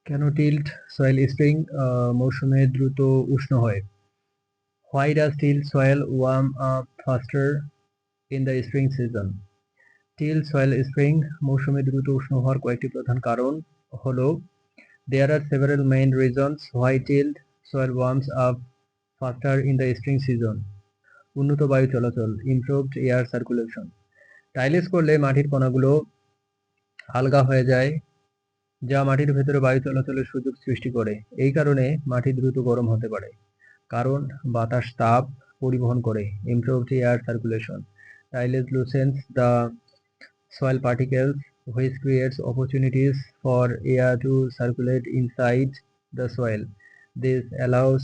কেন tilt soil spring মৌসুমে দ্রুত উষ্ণ হয়? Why does till soil warm up faster in the spring season? Till soil spring মৌসুমে দ্রুত উষ্ণ হওয়ার কয়েকটি প্রধান কারণ হলো there are several main reasons why till soil warms up faster in the spring season. উন্নত বায়ু চলাচল, improved air circulation. টাইলেস করলে মাটির কণাগুলো আলগা হয়ে যায়, যা মাটির ভেতরে বায়ু চলাচলের সুযোগ সৃষ্টি করে। এই কারণে মাটি দ্রুত গরম হতে পারে, কারণ বাতাস তাপ পরিবহন করে। improved air circulation. Tiles loosens the soil particles, which creates opportunities for air to circulate inside the soil. This allows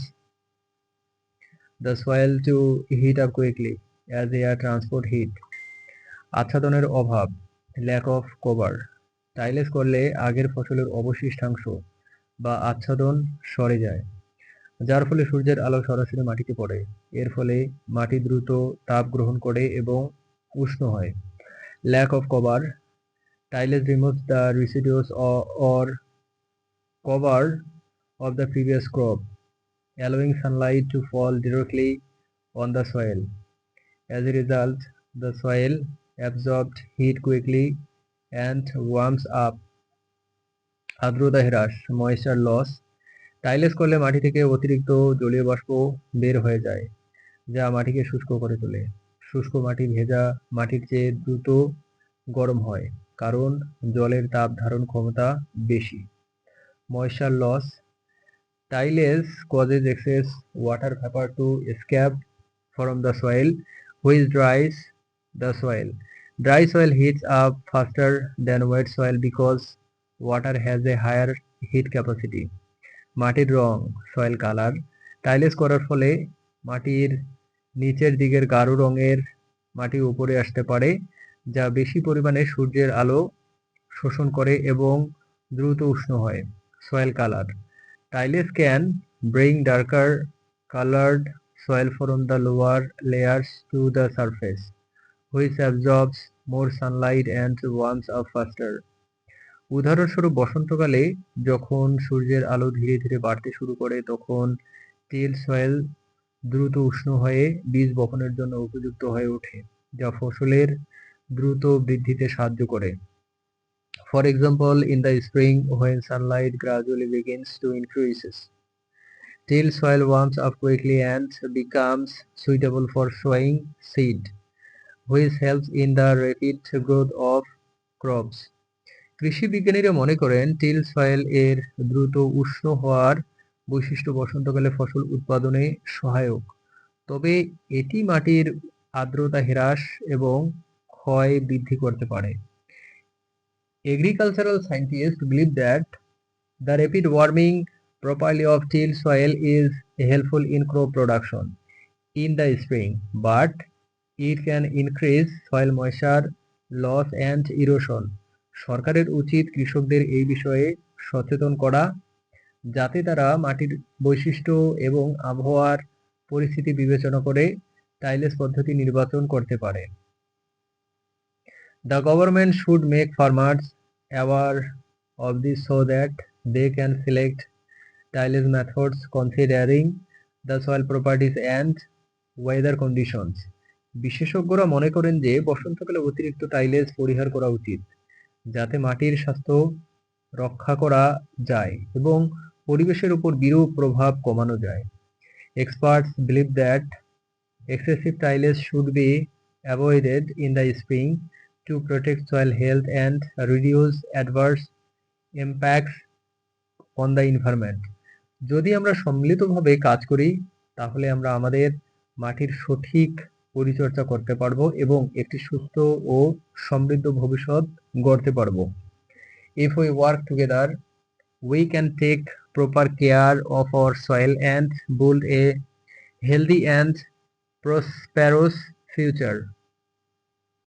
the soil to heat up quickly as air transport heat. আচ্ছাদনের অভাব, lack of cover. টাইলেস করলে আগের ফসলের অবশিষ্টাংশ বা আচ্ছাদন সরে যায়, যার ফলে সূর্যের আলো সরাসরি মাটিতে পড়ে। এর ফলে মাটি দ্রুত তাপ গ্রহণ করে এবং উষ্ণ হয়। Lack of cover. Tillage removes the residue or cover of the previous crop, allowing sunlight to fall directly on the soil. As a result, the soil absorbs heat quickly and warms up. আর্দ্রতা হ্রাস, moisture loss. টাইলেস করলে মাটি থেকে অতিরিক্ত জলীয় বাষ্প বের হয়ে যায়, যা মাটিকে শুষ্ক করে তোলে। শুষ্ক মাটি ভেজা মাটির চেয়ে দ্রুত গরম হয়, কারণ জলের তাপ ধারণ ক্ষমতা বেশি। Moisture loss. Tillage causes excess water vapor to escape from the soil, which dries the soil. Dry soil heats up faster than wet soil because water has a higher heat capacity. মাটির রং, soil colour. টাইলেস করার ফলে মাটির নিচের দিকের গাঢ় রঙের মাটি উপরে আসতে পারে, যা বেশি পরিমাণে সূর্যের আলো শোষণ করে এবং দ্রুত উষ্ণ হয়। Soil colour. Tillage can bring darker colored soil from the lower layers to the surface, which absorbs more sunlight and warms up faster. উদাহরণস্বরূপ বসন্তকালে যখন সূর্যের আলো ধীরে ধীরে বাড়তে শুরু করে, তখন টিল সয়েল দ্রুত উষ্ণ হয়ে বীজ বপনের জন্য উপযুক্ত হয়ে ওঠে, যা ফসলের দ্রুত বৃদ্ধিতে সাহায্য করে। For example, in the spring when sunlight gradually begins to increase, till soil warms up quickly and becomes suitable for sowing seed, which helps in the rapid growth of crops. কৃষি বিজ্ঞানীরা মনে করেন টিল সয়েল এর দ্রুত উষ্ণ হওয়ার বৈশিষ্ট্য বসন্তকালে ফসল উৎপাদনে সহায়ক, তবে এটি মাটির আর্দ্রতা হ্রাস এবং ক্ষয় বৃদ্ধি করতে পারে। Agricultural scientists believe that the rapid warming properly of till soil is helpful in crop production in the spring, but it can increase soil moisture loss and erosion. সরকারের উচিত কৃষকদের এই বিষয়ে সচেতন করা, যাতে তারা মাটির বৈশিষ্ট্য এবং আবহাওয়ার পরিস্থিতি বিবেচনা করে টাইলেস পদ্ধতি নির্বাচন করতে পারে। The government should make farmers aware of this so that they can select tiles methods considering the soil properties and weather conditions. বিশেষজ্ঞরা মনে করেন যে বসন্তকালে অতিরিক্ত টাইলেস পরিহার করা উচিত, যাতে মাটির স্বাস্থ্য রক্ষা করা যায় এবং পরিবেশের উপর বিরূপ প্রভাব কমানো যায়। Experts believe that excessive tiles should be avoided in the spring to protect soil health and reduce adverse impacts on the environment. যদি আমরা সম্মিলিতভাবে কাজ করি, তাহলে আমরা আমাদের মাটির সঠিক পরিচর্যা করতে পারবো এবং একটি সুস্থ ও সমৃদ্ধ ভবিষ্যৎ গড়তে পারবো। If we work together, we can take proper care of our soil and build a healthy and prosperous future.